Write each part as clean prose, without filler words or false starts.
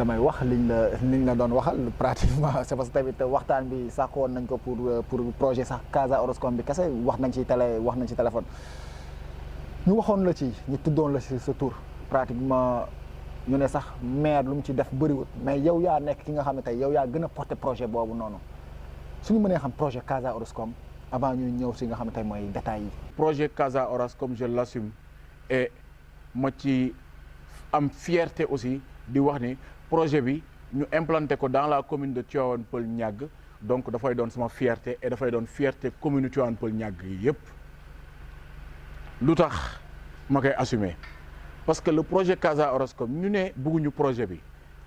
damay wax liñ la doon waxal pratiquement c'est parce que tamit waxtaan bi sàkkoon nañ ko pour projet sax Casa Horoscope bi kese wax nañ ci téléphone ñu waxoon la ci ñu tuddoon la ci sa tur pratiquement ñu ne sax maire lu mu ci def bëriwul mais yow yaa nekk ki nga xam ne tey yow yaa gën a porter projet boobu noonu suñu mënee xam projet Casa Horoscope avant ñuy ñëw si nga xam ne tey mooy détails yi. projet Casa Horoscope je l'assume et ma ci am fierté aussi di wax ni projet bi ñu implanté ko dans la commune de Tivaouane Peulh Niague donc dafay doon sama fierté et dafay doon fierté commune Tivaouane Peulh Niague yi yëpp lu tax ma koy assumer parce que le projet Casa Horoscope ñu ne bëgguñu projet bi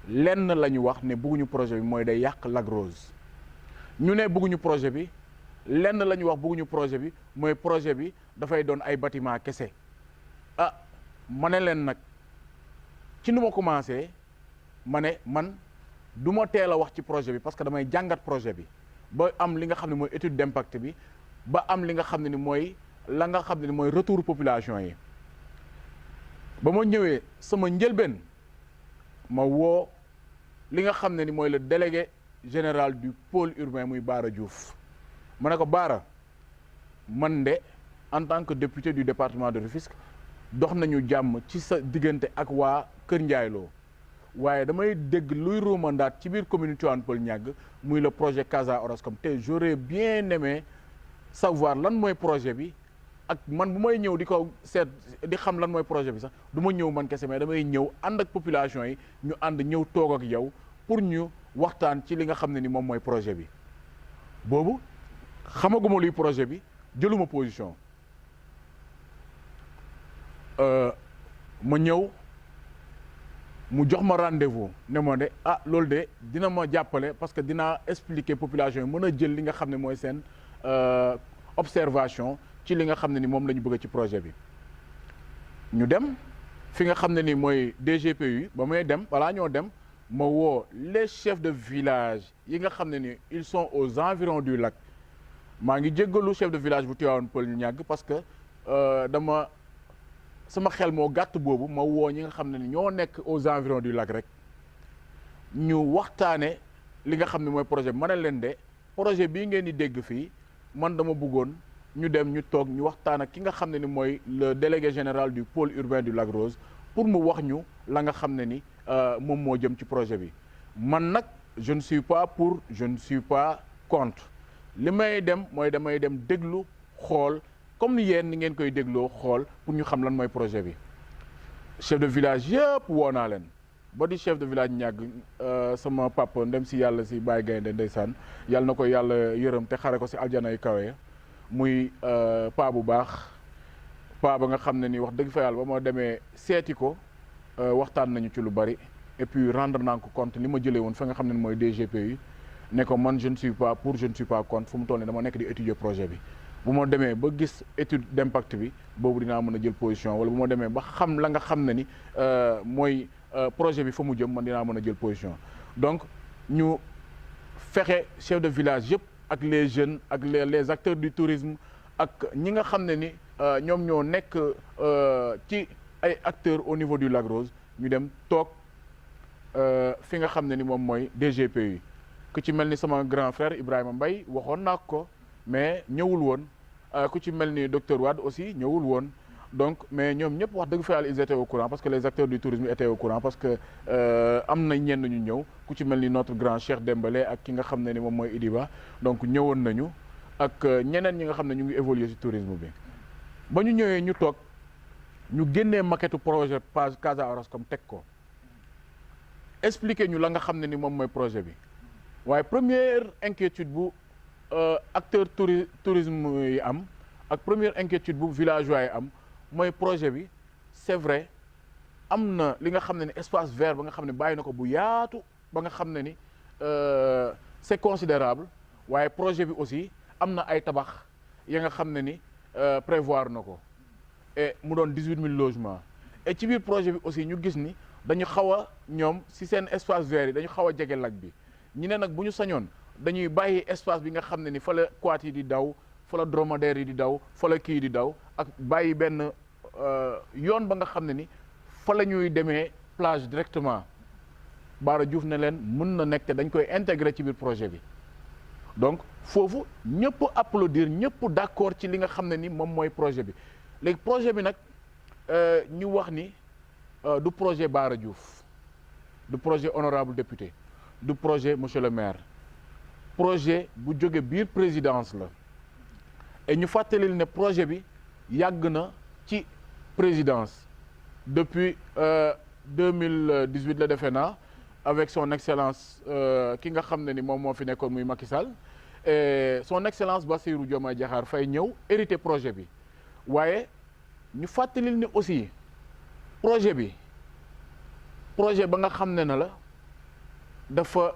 lenn la ñu wax ne bëgguñu projet bi mooy day yàq Lac Rose ñu ne bëgguñu projet bi lenn la ñu wax bëgguñu projet bi mooy projet bi dafay doon ay bâtiment kese ah ma ne leen nag ci nu ma commencé ma ne man du ma teel a wax ci projet bi parce que damay jàngat projet bi ba am li nga xam ne mooy étude d'impact bi ba am li nga xam ne ni mooy la nga xam ne ni mooy retour population yi ba ma ñëwee sama njëlbeen ma woo li nga xam ne ni mooy le délégué général du pôle urbain muy Bara Diouf ma ne ko Bara man de en tant que député du département de Rufisque dox nañu jàmm ci sa diggante ak waa Kër Ndiaye Lo waaye damay dégg luy ruumandaat ci biir commune Tivaouane Peulh Niague muy le projet Casa Horoscope te j'aurais bien aimé savoir lan mooy projet bi ak man bu may ñëw di ko seet di xam lan mooy projet bi sax du ma ñëw man kese mais damay ñëw ànd ak population yi ñu ànd ñëw toog ak yow pour ñu waxtaan ci li nga xam ne ni moom mooy projet bi boobu xamaguma luy projet bi jëluma position ma ñëw mu jox ma rendez-vous ne ma de loolu de dina ma jàppale parce que dinaa expliquer population yi mën a jël li nga xam ne mooy seen observation ci li nga xam ne ni moom la ñu bëgg ci projet bi ñu dem fi nga xam ne ni mooy DGPU ba may dem balaa ñoo dem ma woo les chefs de village yi nga xam ne ni ils sont aux environs du lac maa ngi jéggalu chef de village bu Tivaouane Peulh Niague parce que sama xel moo gàtt boobu ma woo ñi nga xam ne ni ñoo nekk aux environs du lac rek ñu waxtaane li nga xam ne mooy projet bi ma ne leen de projet bii ngeen di dégg fii man dama bëggoon ñu dem ñu toog ñu waxtaan ak ki nga xam ne ni mooy le délégué général du pôle urbain du Lac Rose pour mu wax ñu la nga xam ne ni moom moo jëm ci projet bi man nag je ne suis pas pour je ne suis pas contre li may dem mooy damay dem déglu xool comme ni yéen ni ngeen koy dégloo xool pour ñu xam lan mooy projet bi chef de village yëpp woo naa leen ba di chef de village ñàgg sama papa ndem si yàlla si Baye Gaynde ndeysaan yàlla na ko yàlla yërëm te xare ko si aljana yu kawe muy paa bu baax paa ba nga xam ne ni wax dëgg fa yàlla ba ma demee seeti ko waxtaan nañu ci lu bari et puis rendre naa ko compte li ma jëlee woon fa nga xam ne mooy DGPU ne ko man je ne suis pas pour je ne suis pas contre fu mu toll nii dama nekk di étudier projet bi bu ma demee ba gis étude d'impact bi boobu dinaa mën a jël position wala bu ma demee ba xam la nga xam ne ni mooy projet bi fa mu jëm man dinaa mën a jël position donc ñu fexe chef de village yëpp ak les jeunes ak les acteurs du tourisme ak ñi nga xam ne ni ñoom ñoo nekk ci ay acteurs au niveau du Lac Rose ñu dem toog fi nga xam ne ni moom mooy DGPU ku ci mel ni sama grand frère Ibrahima Mbaye waxoon naa ko mais ñëwul woon ku ci mel ni docteur Wade aussi ñëwul woon donc mais ñoom ñëpp wax dëgg fa yàlla ils étaient au courant parce que les acteurs du tourisme étaient au courant parce que am na ñenn ñu ñëw ku ci mel ni notre grand Cheikh Dembélé ak ki nga xam ne ni moom mooy Idiba donc ñëwoon nañu ak ñeneen ñi nga xam ne ñu ngi évoluer ci tourisme bi ba ñu ñëwee ñu toog ñu génnee maquette projet page Casa Horoscope teg ko expliquer ñu la nga xam ne ni moom mooy projet bi waaye première inquiétude bu acteur tourisme yi am ak première inquiétude bu villageois yi am mooy projet bi c'est vrai am na li nga xam ne ni espace vert ba nga xam ne bàyyi na ko bu yaatu ba nga xam ne ni c'est considérable waaye projet bi aussi am na ay tabax ya nga xam ne ni prévoir na ko et mu doon 18 000 logements et ci biir projet bi aussi ñu gis ni dañu xaw a ñoom si seen espace vert yi dañu xaw a jege lac bi ñu ne nag bu ñu sañoon dañuy bàyyi espace bi nga xam ne ni fa la quad yi di daw fa la dromadaire yi di daw fa la kii di daw ak bàyyi benn yoon ba nga xam ne ni fa la ñuy demee plage directement Bara Diouf ne leen mën na nekk te dañ koy intégrer ci biir projet bi donc foofu ñëpp applaudir ñëpp d'accord ci li nga xam ne ni moom mooy projet bi léegi projet bi nag ñu wax ni du projet Bara Diouf du projet honorable député du projet monsieur le maire projet bu jóge biir présidence la et ñu fàttalil ne projet bi yàgg na ci présidence depuis 2018 la defe naa avec son excellence ki nga xam ne ni moom moo fi nekkoon muy Macky Sall et son excellence Bassirou Diomaye Diakhar Faye ñëw hérité projet bi waaye ñu fàttalil ni aussi projet bi projet ba nga xam ne na la dafa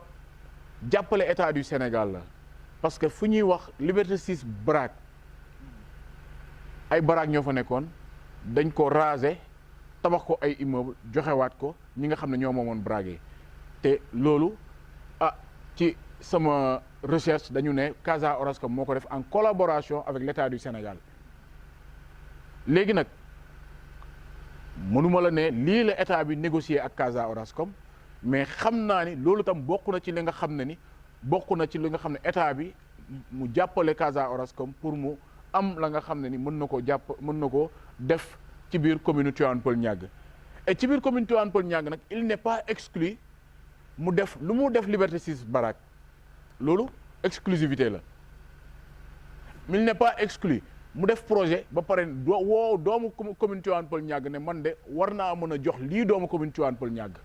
jàppale état du Sénégal la parce que fu ñuy wax Liberté 6 BRAC ay baraak ñoo fa nekkoon dañ ko raser tabax ko ay immeuble joxewaat ko ñi nga xam ne ñoo moomoon BRAC yi te loolu ci sama recherche dañu ne Casa Orascom moo ko def en collaboration avec l'état du Sénégal léegi nag mënuma la ne lii la état bi négocier ak Casa Orascom mais xam naa ni loolu tam bokk na ci li nga xam ne ni bokk na ci li nga xam ne état bi mu jàppale Casa Orascom pour mu am la nga xam ne ni mën na ko mën na ko def ci biir commune Tivaouane Peulh Niaga et ci biir commune Tivaouane Peulh Niaga nag il n'est pas exclu mu def lu mu def Liberté 6 BRAC loolu exclusivité la il n'est pas exclu mu def projet ba pare woo doomu commune Tivaouane Peulh Niaga ne man de war naa mën a jox lii doomu commune Tivaouane Peulh Niaga.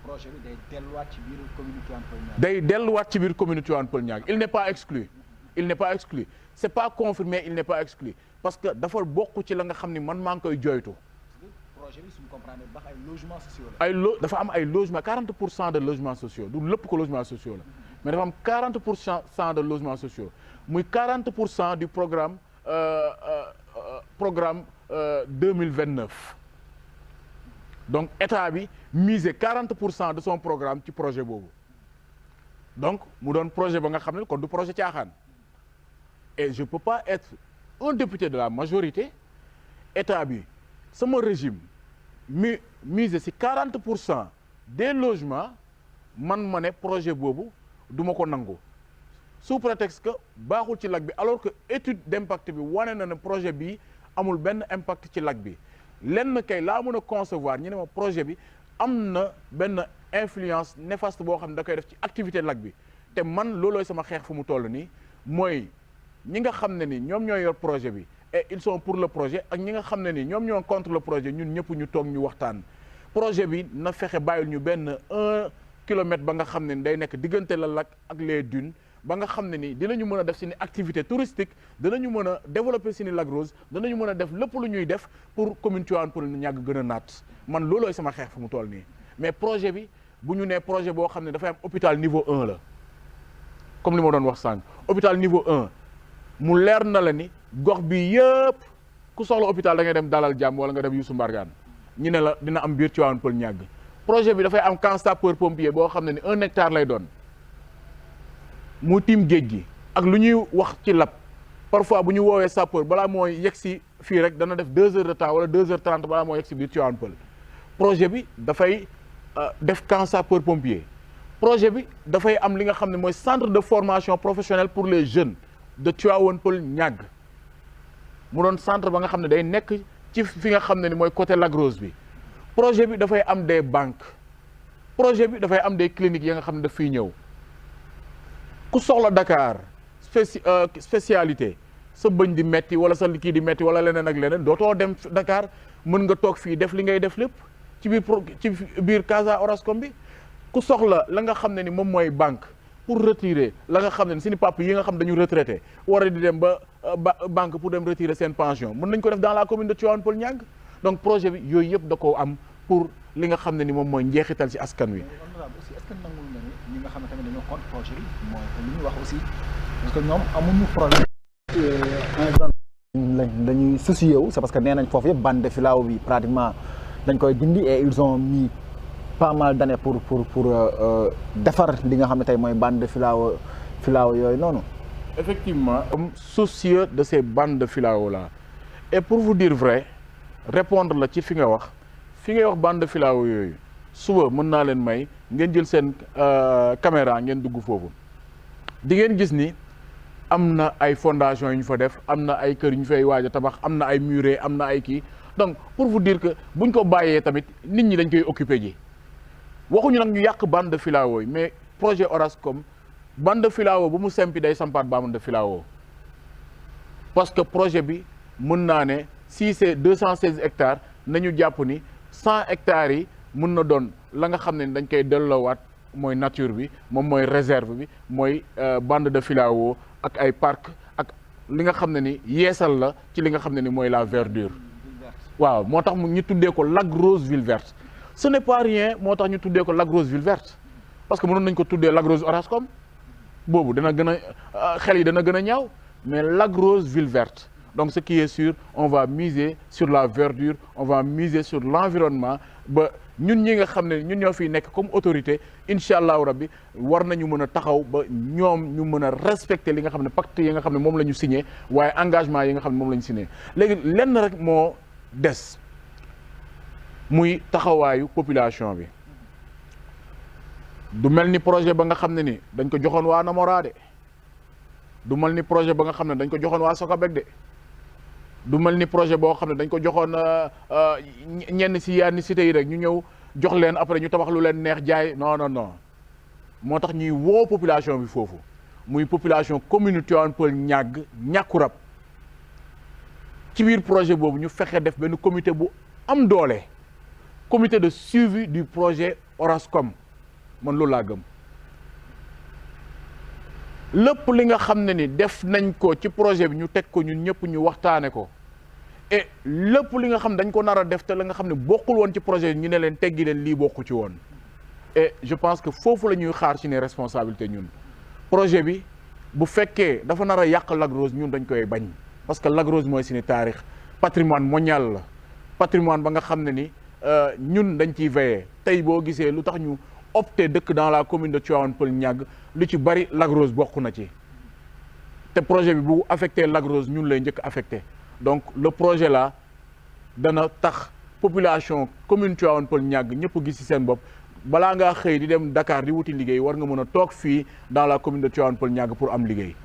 projet bi day delluwaat ci biir commune Tivaouane Peulh Niaga. day delluwaat ci biir commune Tivaouane Peulh Niaga il n'est pas exclu. il n'est pas exclu c'est pas confirmé il n'est pas exclu parce que dafa bokk ci la nga xam ni man maa ngi koy jooytu. projet bi suñu comprendre ba ay logements sociaux la. dafa am ay logements 40% de logements sociaux du lépp ko logements sociaux la mais dafa am 40% de logements sociaux muy 40% du programme 2029 donc état bi misé 40% de son programme ci projet boobu donc mu doon projet ba nga xam ne kon du projet caaxaan et je peux pas être un député de la majorité état bi sama régime misé ci 40% des logements man ma ne projet boobu du ma ko nangu sous prétexte que baaxul ci lac bi alors que étude d'impact bi wane na ne projet bi amul benn impact ci lac bi lenn kay laa mën a concevoir ñu ne ma projet bi am na benn influence néfaste boo xam ne da koy def ci activité lac bi te man loolooy sama xeex fu mu toll nii mooy ñi nga xam ne ni ñoom ñoo yor projet bi et ils sont pour le projet ak ñi nga xam ne ni ñoom ñoo contre le projet ñun ñëpp ñu toog ñu waxtaan projet bi na fexe bàyyil ñu benn 1 kilomètre ba nga xam ne ni day nekk diggante la lac ak les dunes ba nga xam ne ni dinañu mën a def seeni activité touristique dinañu mën a développer seeni lac rose dinañu mën a def lépp lu ñuy def pour commune Tivaouane Peulh Niaga gën a naat man loolooy sama xeex fu mu toll nii mais projet bi bu ñu nee projet boo xam ne dafay am hôpital niveau 1 la comme li ma doon wax sànq hôpital niveau 1 mu leer na la ni gox bi yëpp ku soxla hôpital da ngay dem Dalal Jàmm wala nga dem Youssou Mbargane ñu ne la dina am biir Tivaouane Peulh Niaga projet bi dafay am camp sapeur pompier boo xam ne ni 1 hectare lay doon mu tiim géej gi ak lu ñuy wax ci lab parfois bu ñu woowee sapeur balaa mooy yegg si fii rek dana def 2 heures de temps wala 2h30 balaa moo yegg si biir Tivaouane Peulh projet bi dafay def camp sapeur pompier projet bi dafay am li nga xam ne mooy centre de formation professionnelle pour les jeunes de Tivaouane Peulh Niaga mu doon centre ba nga xam ne day nekk ci fi nga xam ne ni mooy côté Lac Rose bi projet bi dafay am des banques projet bi dafay am des cliniques yi nga xam ne daf fiy ñëw ku soxla Dakar spécialité sa bëñ di metti wala sa kii di metti wala leneen ak leneen dootoo dem Dakar mën nga toog fii def li ngay def lépp ci biir Casa Orascom bi ku soxla la nga xam ne ni moom mooy banque pour retirer la nga xam ne ni seeni papa yi nga xam dañu retraité war a di dem ba banque pour dem retirer seen pension mën nañ ko def dans la commune de Tivaouane Peulh Niaga donc projet bi yooyu yëpp da koo am pour li nga xam ne ni moom mooy njeexital ci askan wi. aussi est-ce que nangul na ni ñi nga xam ne tamit dañoo contre projet bi mooy li ñuy wax aussi parce que ñoom amuñu projet. dañuy soucié wu c'est parce que nee nañ foofu yëpp bande de filao bi pratiquement dañ koy dindi et ils ont mis pas mal d'années pour defar li nga xam ne tey mooy bande de filao yooyu noonu. effectivement soucieux de ces bandes de filao là et pour vous dire vrai répondre la ci fi nga wax bande de filao yooyu suba mën naa leen may ngeen jël seen caméra ngeen dugg foofu di ngeen gis ni am na ay fondation yu ñu fa def am na ay kër yu ñu fay waaj a tabax am na ay murets am na ay kii donc pour vous dire que buñ ko bàyyee tamit nit ñi dañ koy occuper ji waxuñu nag ñu yàq bande de filao yi mais projet Orascom bande de filao bu mu sempi day sampaat bande de filao parce que projet bi mën naa ne si c'est 216 hectares nañu jàpp ni 100 hectares yi mën na doon la nga xam ne dañ koy delloowaat mooy nature bi moom mooy réserve bi mooy bande de filao ak ay parc ak li nga xam ne ni yeesal la ci li nga xam ne ni mooy la verdure waaw moo tax ñu tuddee ko Lac Rose Ville Verte ce n'est pas rien moo tax ñu tuddee ko Lac Rose Ville Verte parce que mënoon nañ ko tuddee Lac Rose Orascom boobu dana gën a xel yi dana gën a ñaaw mais Lac Rose Ville Verte donc ce qui est sûr on va miser sur la verdure on va miser sur l'environnement ba ñun ñi nga xam ne ñun ñoo fiy nekk comme autorité incha allahu rabbi war nañu mën a taxaw ba ñoom ñu mën a respecter li nga xam ne pacte yi nga xam ne moom la ñu signé waaye engagement yi nga xam ne moom la ñu signé léegi lenn rek moo des muy taxawaayu population bi du mel ni projet ba nga xam ne ni dañ ko joxoon waa Namora de du mel ni projet ba nga xam ne dañ ko joxoon waa Sokabek de du mel ni projet boo xam ne dañ ko joxoon ñenn si yenn cité yi rek ñu ñëw jox leen après ñu tabax lu leen neex jaay non non non moo tax ñuy woo population bi foofu muy population commune Tivaouane Peulh ñàgg ñàkkurab ci biir projet boobu ñu fexe def benn comité bu am doole comité de suivi du projet Orascom man loolu laa gëm lépp li nga xam ne ni def nañ ko ci projet bi ñu teg ko ñun ñëpp ñu waxtaane ko et lépp li nga xam dañ ko nar a def te la nga xam ne bokkul woon ci projet bi ñu ne leen teggi leen lii bokku ci woon et je pense que foofu la ñuy xaar ci ne responsabilité ñun projet bi bu fekkee dafa nar a yàq Lac Rose ñun dañ koy bañ parce que Lac Rose mooy suñu taarix patrimoine mondial la patrimoine ba nga xam ne ni ñun dañ ciy veiller tey boo gisee lu tax ñu opté dëkk dans la commune de Tivaouane Peulh ñàgg lu ci bari Lac Rose bokk na ci te projet bi bu affecté Lac Rose ñun lay njëkk affecté donc le projet là dana tax population commune Tivaouane Peulh ñàgg ñëpp gis ci seen bopp balaa ngaa xëy di dem Dakar di wuti liggéey war nga mën a toog fii dans la commune de Tivaouane Peulh ñàgg pour am liggéey